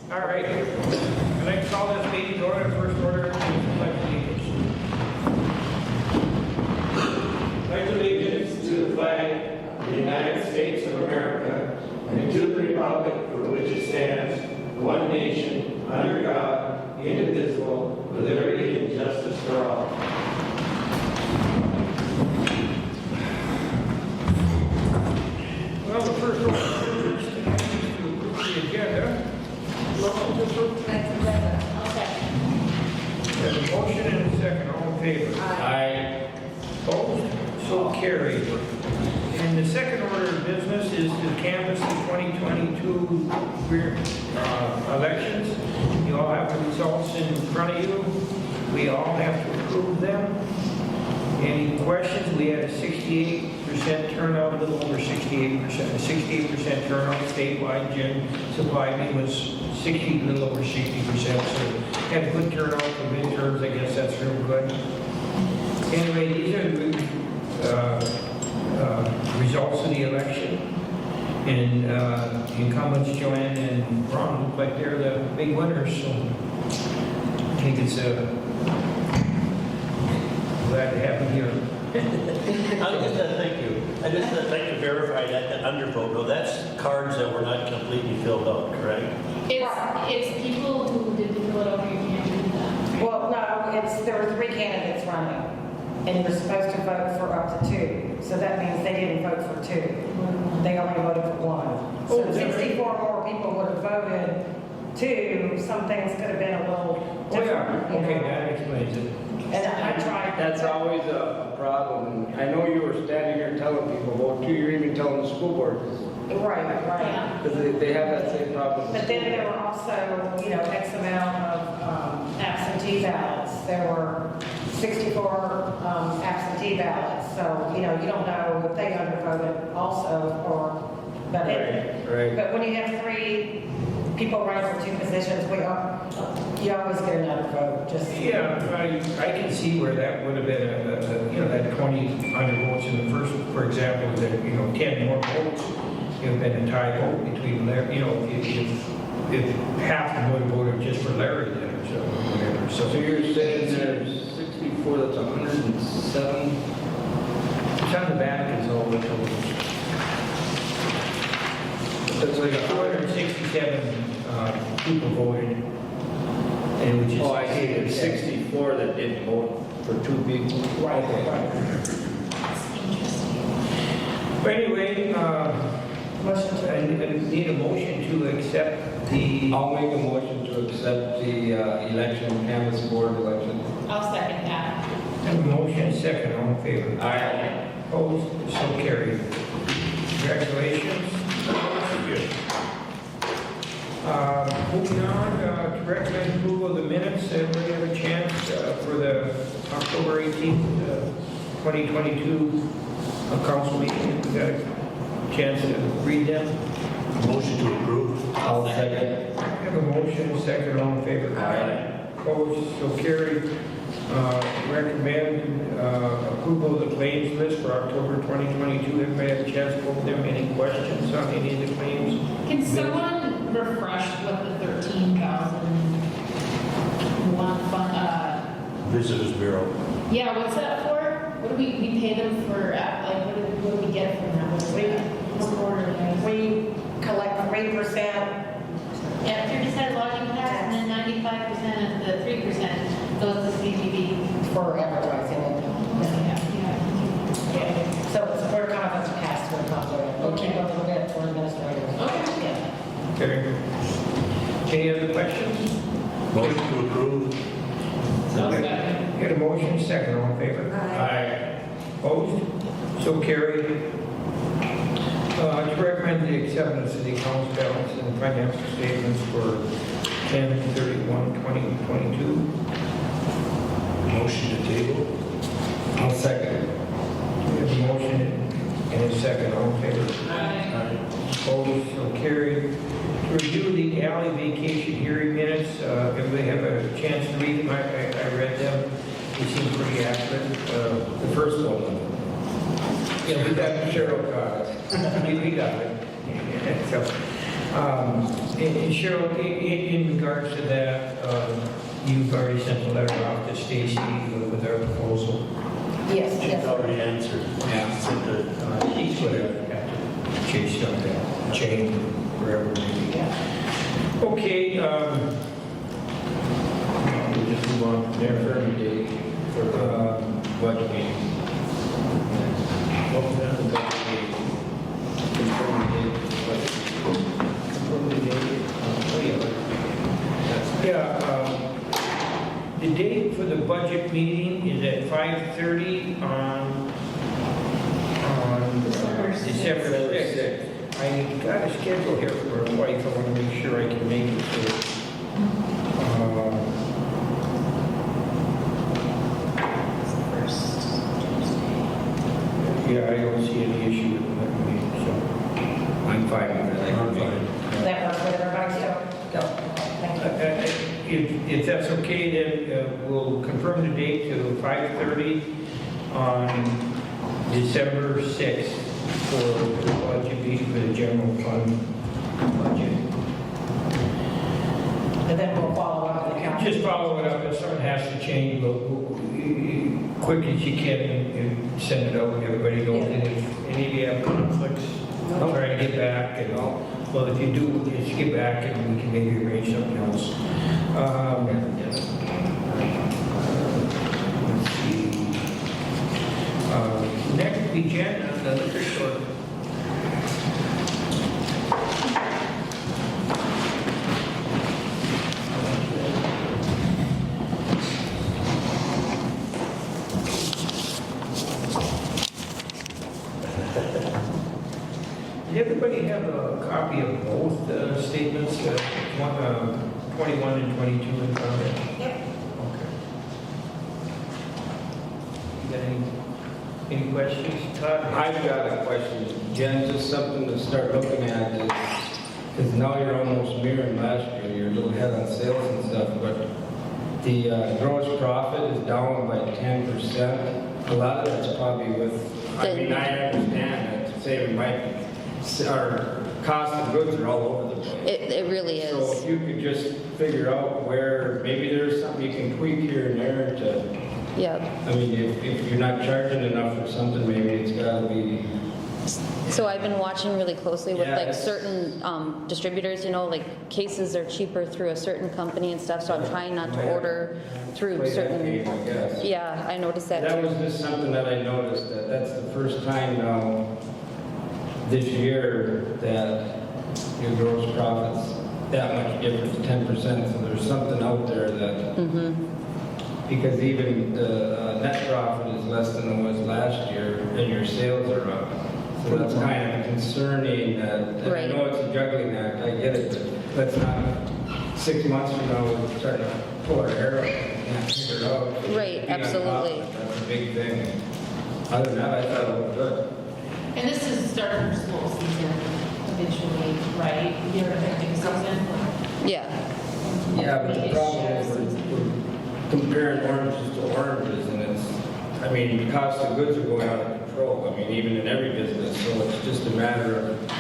All right. I'd like to call this meeting to order. First order is pledge allegiance. Pledge allegiance to the flag of the United States of America and to the republic for which it stands, one nation, under God, indivisible, with liberty and justice for all. Well, the first order is to approve the agenda. Motion to approve. I'll second. There's a motion and a second. All in favor? Aye. Opposed? So carried. And the second order of business is to canvass the 2022 elections. You all have the results in front of you. We all have to approve them. Any questions? We had a 68% turnout, a little over 68%. A 68% turnout statewide. Jim supplied me was 60, a little over 60%. So had a good turnout for midterms. I guess that's real good. Anyway, these are the results of the election. And the incumbents, Joanne and Ron, look like they're the big winners. So I think it's glad to have them here. Thank you. I just like to verify that the undervote, no, that's cards that were not completely filled out, correct? It's people who didn't fill it over, you can't do that. Well, no, there were 3 candidates running, and you're supposed to vote for up to 2. So that means they didn't vote for 2. They only voted for 1. So Oh, 64 more people would have voted 2. Some things could have been a little Oh, different. yeah. you know. Okay, that explains it. And I tried. That's always a problem. I know you were standing here telling people about 2, you're even telling the school board. Right. Yeah. Because they have that same problem. But then there were also, X amount of absentee ballots. There were 64 absentee ballots. So, you don't know if they undervoted also or, but Right. But when you have 3 people running for 2 positions, you always get another vote. Yeah, I can see where that would have been that 20 undervotes in the first, for example, that, 10 more votes, it would have been a tie vote between, if half of them would have voted just for Larry then or so, whatever. So you're saying there's 64, that's 107? It's on the back is all the totals. That's like 267 people voted. And which is. Oh, I see, there's 64 that didn't vote for 2 people. Right. But anyway, Motion to. I need a motion to accept the. I'll make a motion to accept the election, canvas board election. I'll second that. Have a motion, second, all in favor? Aye. Opposed, so carried. Congratulations. Moving on to recommend approval of the minutes. Everybody have a chance for the October 18th, 2022 council meeting. We got a chance to read them. Motion to approve. I'll second. Have a motion, second, all in favor? Aye. Opposed, so carried. Recommend approval of the claims list for October 2022. Everybody have a chance to go over them. Any questions on any of the claims? Can someone refresh what the 13,000 Visitors Bureau. yeah, what's that for? What do we pay them for, what do we get from that? What's that? What's quarterly? We collect 3%. Yeah, 3% lodging tax, and then 95% of the 3% goes to CGB. For advertising. Yeah. So we're kind of a pass-through company. We'll keep a little bit for administrators. Okay. Yeah. Very good. Any other questions? Motion to approve. I'll second. Get a motion, second, all in favor? Aye. Opposed? So carried. To recommend the acceptance of the accounts balance and financial statements for 10/31/2022. Motion to table. I'll second. We have a motion and a second, all in favor? Aye. Opposed? So carried. To review the alley vacation hearing minutes, everybody have a chance to read them? I read them. They seem pretty accurate. The first one. Yeah, we got Cheryl caught it. We got it. So, And Cheryl, in regards to that, you've already sent a letter off to Stacy with our proposal. Yes, She's yes. already answered. Yeah. Sent the- He's going to have to chase up that chain, wherever maybe. Yeah. Okay, We'll just move on to their firm date for the budget meeting. Confirm the date for the budget meeting. the date for the budget meeting is at 5:30 on December 6th. I got a schedule here for a wife, I want to make sure I can make it to. Yeah, I don't see any issue with that meeting, so I'm fine with that. I can make it. Does that work with everybody still? Go. Thank you. If that's okay, then we'll confirm the date to 5:30 on December 6th for the budget meeting for the general fund budget. And then we'll follow up with the council. Just follow it up, if something has to change, but quick as you can, and send it out, everybody knows, and if any of you have conflicts, I'll try to get back, and well, if you do, just get back, and we can maybe arrange something else. Let's see. Next, we Jen on the liquor store. Did everybody have a copy of both statements, 21 and 22 in front of it? Yep. Okay. You got any questions, Todd? I've got a question, Jen, just something to start looking at is, because now you're almost mirroring last year, you're a little ahead on sales and stuff, but the gross profit is down by 10%. A lot of that's probably with, I mean, I understand that, say we might, our cost of goods are all over the place. It really So is. if you could just figure out where, maybe there's something you can tweak here and there to, Yep. I mean, if you're not charging enough for something, maybe it's gotta be, So I've been watching really closely with Yeah, like it's- certain distributors, you know, like cases are cheaper through a certain company and stuff, so I'm trying not to order through play that certain, game, I guess. yeah, I noticed that That too. was just something that I noticed, that that's the first time now this year that your gross profit's that much difference, 10%, so there's something out there that, Mm-hmm. because even the net profit is less than it was last year, and your sales are up. So that's kind of concerning, and I Right. know it's a juggling act, I get it, but let's not, 6 months from now, we're starting to pull our hair out and can't figure it out. Right, Being on top of absolutely. it, That's a big thing. Other than that, I thought it was good. And this is the start of school season eventually, right? You're in the season. Yeah, Yeah, but the problem is we're comparing oranges to oranges, and it's, I mean, the cost of goods are going out of control. I mean, even in every business, so it's just a matter of.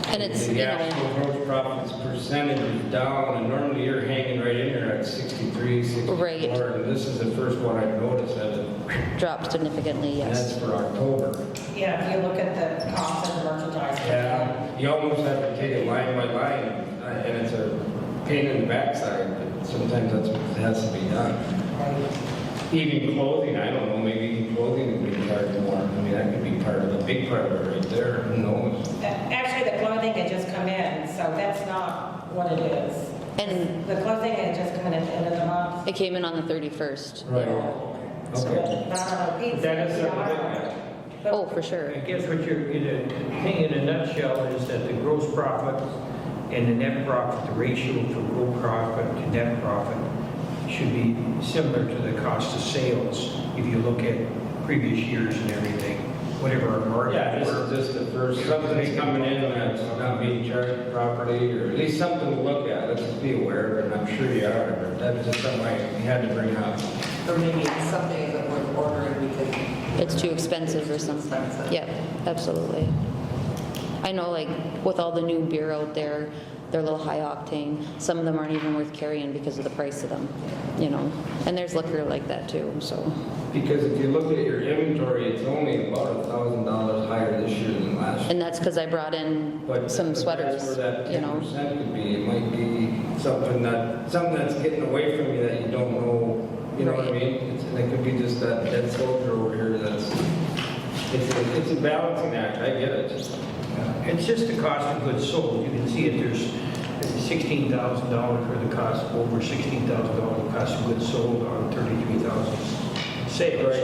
and it's, The you know, actual gross profits percentage is down, and normally you're hanging right in there at 63, 64. Right. And this is the first one I've noticed that it, dropped significantly, and yes. that's for October. Yeah, if you look at the cost of the merchandise. Yeah, you almost have to take it line by line, and it's a pain in the backside, but sometimes that's what has to be done. Even clothing, I don't know, maybe even clothing would be charged more. I mean, that could be part of, a big part of it right there, who knows? Actually, the clothing had just come in, so that's not what it is. And The clothing had just come in at the end of the month. it came in on the 31st. Right. So, Okay. I don't know, pizza, That is something I to don't look know. at. But- Oh, for sure. I guess what you're, the thing in a nutshell is that the gross profit and the net profit, the ratio for gross profit to net profit should be similar to the cost of sales if you look at previous years and everything, whatever our margin Yeah, this were. is just the first, something's coming in that's not being charged properly, or at least something to look at. Let's just be aware of it, and I'm sure you are, but that's just something I had to bring up. Or maybe it's something that we're ordering because It's too expensive or something. expensive. Yeah, absolutely. I know like with all the new beer out there, they're a little high octane. Some of them aren't even worth carrying because of the price of them, you know. And there's liquor like that too, so. Because if you look at your inventory, it's only about $1,000 higher this year than last year. And that's because I brought in But some that's sweaters, where that you know. 10% could be. It might be something that's getting away from you that you don't know. You know what I mean? It could be just that soldier over here. It's a balancing act. I get it. It's just the cost of goods sold. You can see it, there's $16,000 for the cost, over $16,000 cost of goods sold on 33,000 sales.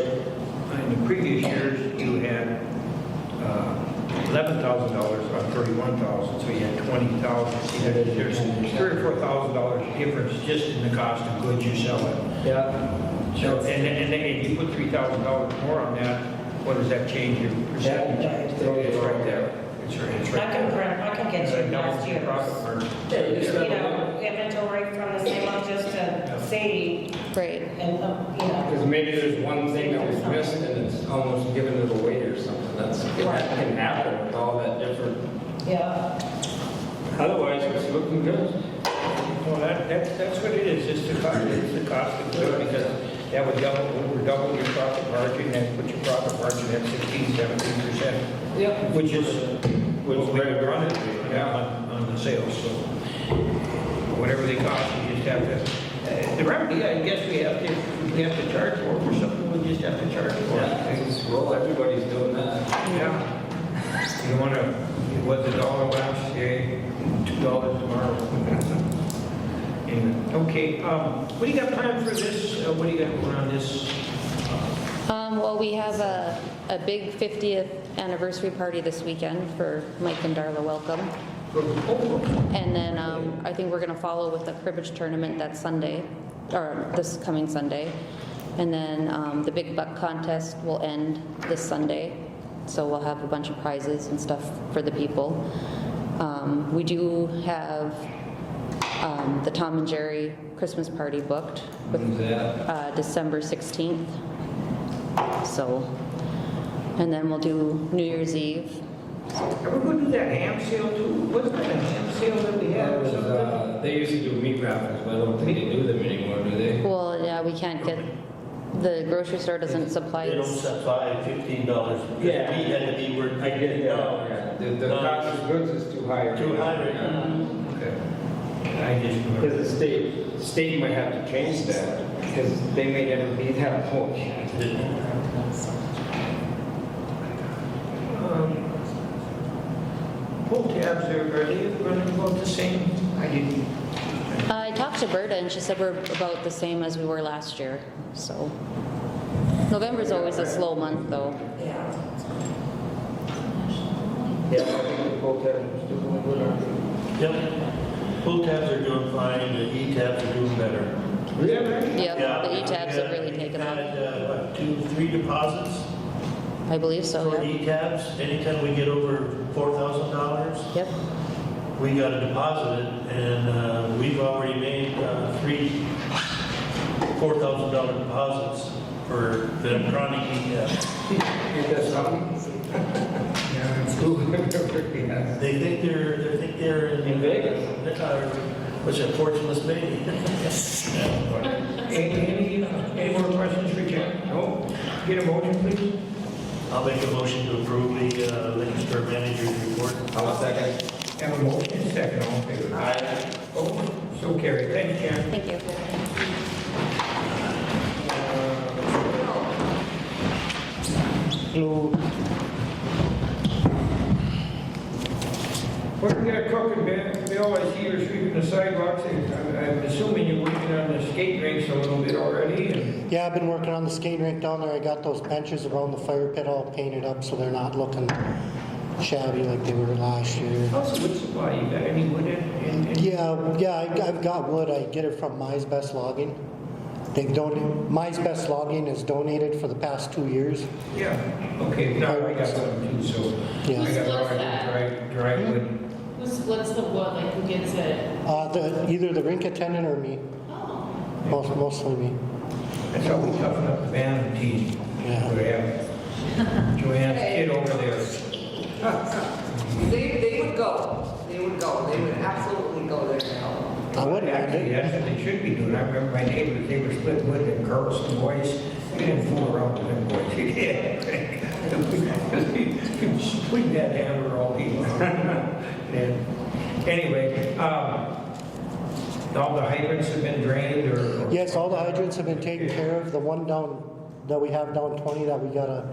In the previous years, you had $11,000 on 31,000, so you had $20,000. See, there's $3,000 or $4,000 difference just in the cost of goods you sell it. Yeah. So, and then if you put $3,000 more on that, what does that change your percentage? Yeah. It's right there. It's right there. I can get you last year's, Profit margin. inventory from the same month just to see, Right. and, Because maybe there's one thing that was missed and it's almost giving it away or something. That can happen with all that different. yeah. Otherwise, it's looking good. Well, that's what it is, it's the cost of goods, because that would double your profit margin, and put your profit margin at 16-17%. Yeah. Which is what we're running on the sales, so whatever they cost, we just have to, the remedy, I guess we have to charge for it or something, we just have to charge for it. Well, everybody's doing that. Yeah. You don't wanna, what's the dollar last, $2 tomorrow. Anyway, okay, what do you got planned for this, what do you got going on this? Well, we have a big 50th anniversary party this weekend for Mike and Darla Welcome. And then I think we're going to follow with the cribbage tournament that Sunday, or this coming Sunday. And then the big buck contest will end this Sunday. So we'll have a bunch of prizes and stuff for the people. We do have the Tom and Jerry Christmas party booked with December 16th. So, and then we'll do New Year's Eve. Are we going to do that ham sale too? Wasn't that a ham sale that we had or something? They used to do meat raffles, but I don't think they do them anymore, do they? Well, yeah, we can't get, the grocery store doesn't supply They don't us. supply $15. Yeah. Meat had to be worth $15. The cost of goods is too high. Too high right now. Okay. I just remember. Because the state might have to change that, because they may never be that much. Pull tabs there, are they running about the same? I didn't. I talked to Berta and she said we're about the same as we were last year, so. November's always a slow month though. Yeah. Yeah, I think the pull tabs are still going good, aren't they? Yep. Pull tabs are doing fine, the E-tabs are doing better. Really? Yep, the E-tabs have really taken off. Had, 2-3 deposits I believe so, for yeah. E-tabs. Anytime we get over $4,000, Yep. we got to deposit it, and we've already made 3 $4,000 deposits for the electronic E-tabs. Ain't that something? Yeah, it's cool. Yeah. They think they're In Vegas. What's that, Fortuneless Baby? Any more questions for Jim? No? Get a motion, please? I'll make a motion to approve the liquor store manager's report. I'll second. Have a motion and a second, all in favor? Aye. Oh, so carried. Thanks, Jan. Thank you. What are we gonna cook and Bill, I see you're sweeping the sidewalks. I'm assuming you're working on the skate rinks a little bit already, and Yeah, I've been working on the skate rink down there. I got those benches around the fire pit all painted up so they're not looking shabby like they were last year. how's the wood supply? You got any wood in? Yeah, I've got wood. I get it from Mize Best Logging. Mize Best Logging has donated for the past 2 years. Yeah, okay, no, I got some too, so. Yeah. I got a lot What's that? of dry wood. Who splits the wood, like who gets it? Either the rink attendant or me. Oh. Mostly me. That's how we toughen up the band team. Yeah. We have Joanne's kid over there. They would go. They would go, they would absolutely go there now. I would mind Actually, it. that's what they should be doing. I remember my neighbors, they were splitting with them girls and boys. You didn't fool around with them boys. You did. Swing that hammer all day long. And anyway, all the hydrants have been drained or? Yes, all the hydrants have been taken care of. The one down, that we have down 20 that we gotta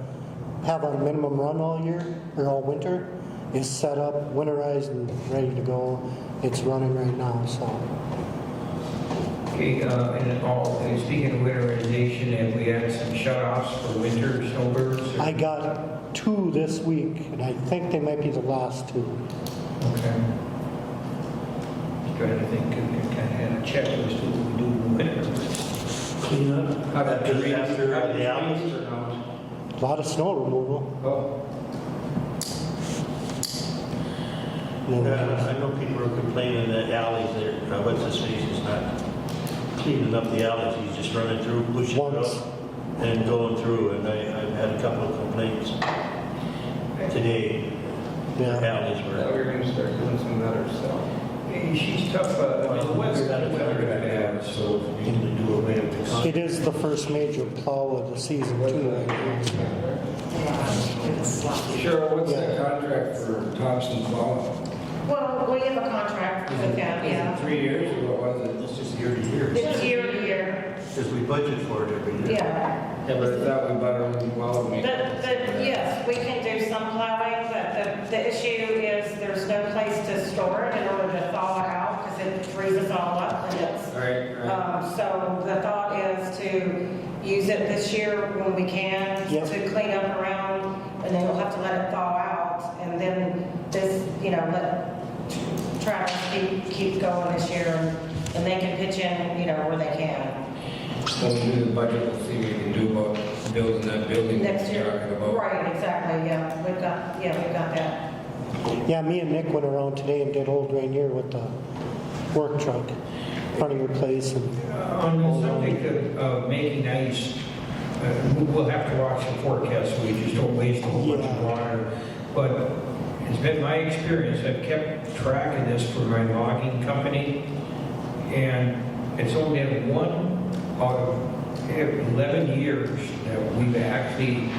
have on minimum run all year, or all winter, is set up, winterized and ready to go. It's running right now, so. Okay, and all, speaking of winterization, have we had some shut-offs for winter snowbirds? or- I got 2 this week, and I think they might be the last 2. Okay. Just trying to think, I kind of had a checklist of what we do in the winter. Clean up. How about After the the alleys? or not? A lot of snow removal. Oh, I know people are complaining that alleys there, what's his face is not cleaning up the alleys, he's just running through, pushing it Once. up and going through, and I've had a couple of complaints today. Yeah. Alleys I thought were, we were gonna start doing some of that ourselves. Hey, she's tough, the weather, bad, so we need to do away with the It contract. is the first major plow of the season too, right now. Cheryl, what's Yeah. that contract for Thompson Plowing? Well, we have a contract with them, Is yeah. it 3 years or what was it? It's just year to year, It's year to year, because we budget for it every year. yeah. Yeah, but I thought we bought our own plow. Yes, we can do some plowing, but the issue is there's no place to store it in order to thaw it out because it freezes all up and it's, Right. so the thought is to use it this year when we can Yep. to clean up around and then we'll have to let it thaw out and then this, let Travis keep going this year and they can pitch in, where they can. When we do the budget, we'll see what we can do about building that building. Next year, we're talking about. right, exactly, yeah, we've got that. Yeah, me and Nick went around today and did Old Ranier with the work truck in front of your place. And On the subject of making ice, we'll have to watch the forecast so we just don't waste a whole bunch of water. But it's been my experience, I've kept track of this for my logging company, and it's only been 1 out of 11 years that we've actually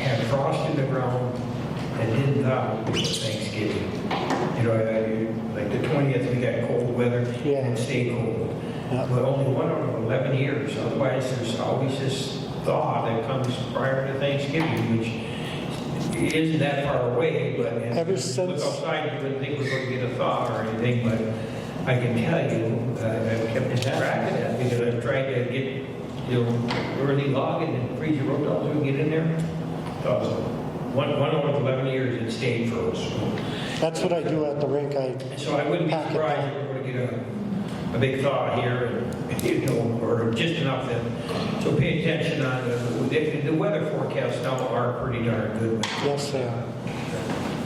had frost in the ground and didn't thaw before Thanksgiving. Like the 20th, we got cold weather Yeah. and it stayed cold. Yeah. But only 1 out of 11 years. Otherwise, there's always this thaw that comes prior to Thanksgiving, which isn't that far away, but Ever look since- outside, you wouldn't think we're going to get a thaw or anything, but I can tell you, I've kept track of that because I've tried to get, early logging and freeze your road dogs, we can get in there. One out of 11 years it stayed froze. that's what I do at the rink. So I wouldn't be Pack it surprised down. if we're going to get a big thaw here, and, or just enough that, so pay attention on the weather forecasts now are pretty darn good with Yes, they are.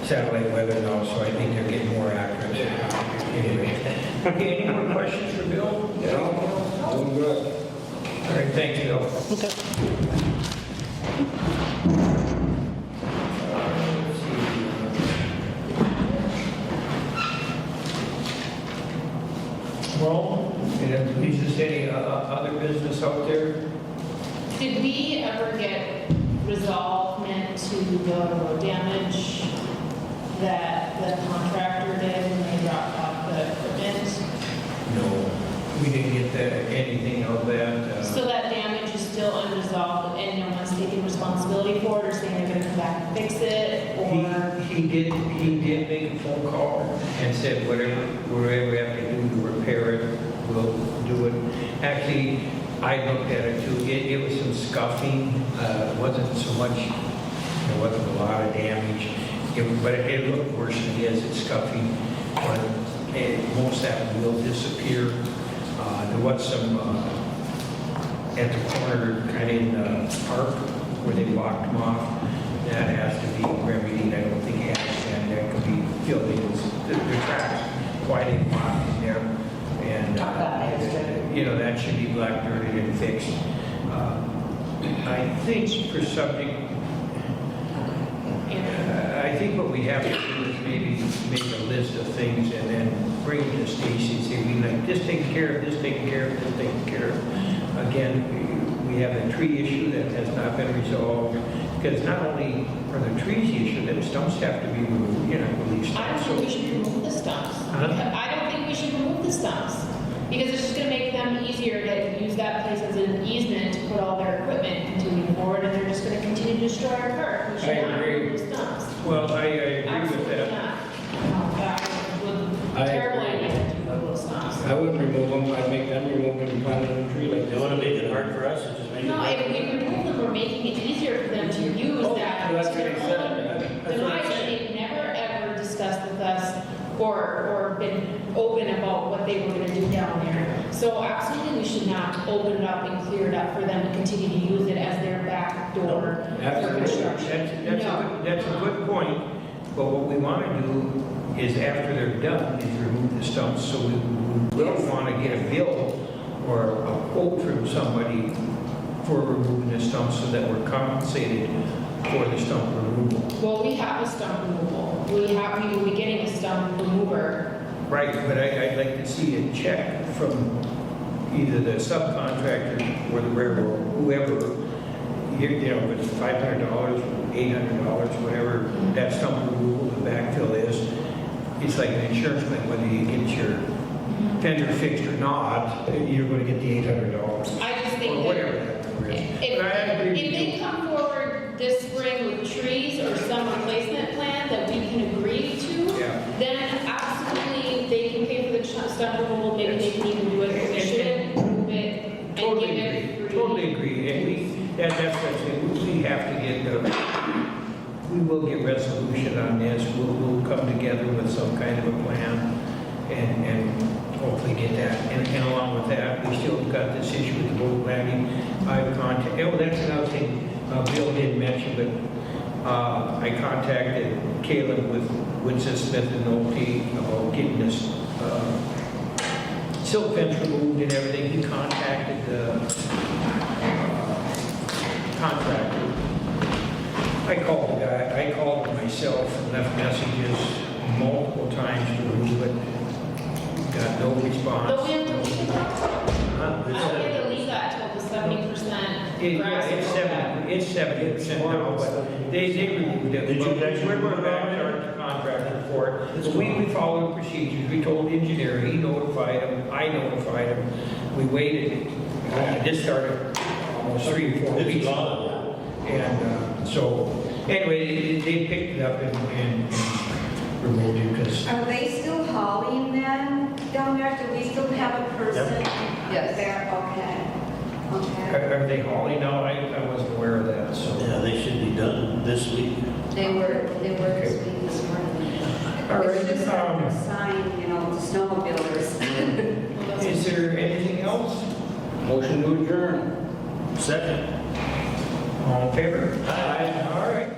satellite weather now, so I think they're getting more accurate. Anyway, okay, any more questions for Bill? Doing good. All right, thanks, Bill. Okay. Let's see. Well, is there any other business out there? Did we ever get resolvement to the road damage that the contractor did when they dropped off the equipment? No, we didn't get anything of that. So that damage is still unresolved and no one's taking responsibility for it or saying they're gonna come back and fix it or? He did make a phone call and said whatever we have to do to repair it, we'll do it. Actually, I looked at it too, it was some scuffing, wasn't so much, there wasn't a lot of damage, but it looked worse than it is, it's scuffing, but most of that will disappear. There was some, at the corner, kind of in the park, where they blocked them off, that has to be remedied, I don't think it has, and that could be filled in, the tracks, quite a lot in there, and, that should be black dirted and fixed. I think for something, I think what we have to do is maybe make a list of things and then bring it to Stacy and say, we like this taken care of, this taken care of, this taken care of. Again, we have a tree issue that has not been resolved, because not only are the trees the issue, the stumps have to be removed, released. I don't think we should remove the stumps. I don't think we should remove the stumps, because it's just gonna make them easier to use that place as an easement to put all their equipment continuing forward, and they're just gonna continue to destroy our park. We should I not agree. remove stumps. Well, I agree with Absolutely that. not. No, that would, terrible idea to remove those stumps. I wouldn't remove them, I'd make them remove them and plant a new tree like They this. want to make it hard for us, or just make it No, hard? if we remove them, we're making it easier for them to use Oh, that. that's what they said. That's In what my I'm saying. opinion, they've never ever discussed with us or been open about what they were gonna do down there. So absolutely, we should not open it up and clear it up for them to continue to use it as their back door for Absolutely. construction. That's a good point, but what we want to do is after they're done, is remove the stumps, so we will want to get a bill or a quote from somebody for removing the stumps so that we're compensated for the stump removal. Well, we have a stump removal. We will be getting a stump remover. Right, but I'd like to see a check from either the subcontractor or the railroad, whoever, if it's $500, $800, whatever that stump removal, the backfill is. It's like an insurance claim, whether you get your fender fixed or not, you're going to get the $800. I just think Or that whatever that number is. if But I agree with if they you. come forward this spring with trees or some replacement plan that we can agree to, Yeah. then absolutely they can pay for the stump removal, maybe they can even do it, but we shouldn't remove it and give Totally it agree, free. totally agree. And that's what I'm saying, we have to get, we will get resolution on this. We'll come together with some kind of a plan and hopefully get that. And along with that, we still got this issue with the boat landing. That's another thing Bill didn't mention, but I contacted Caleb with Winston Smith and Nolte about getting this silk fence removed and everything. He contacted the contractor. I called the guy, I called him myself and left messages multiple times to remove it. Got no response. But we have to leave it up. Huh? We have to leave that till the 70% Yeah, grass. it's 70% now, but they removed it. Did you guys We're remove going it back already? to our contractor for it. But we followed the procedures. We told the engineer, he notified him, I notified him. We waited. This started almost 3 or 4 It's weeks ago. gone. And so, anyway, they picked it up and removed it because Are they still hauling then down there? Do we still have a person Yes. there? Okay. are they hauling now? I wasn't aware of that, so. Yeah, they should be done this week. They were this week, this morning. All right, It's just a sign, the snowmobilers. Is there anything else? Motion to adjourn. Second. All in favor? Aye. All right.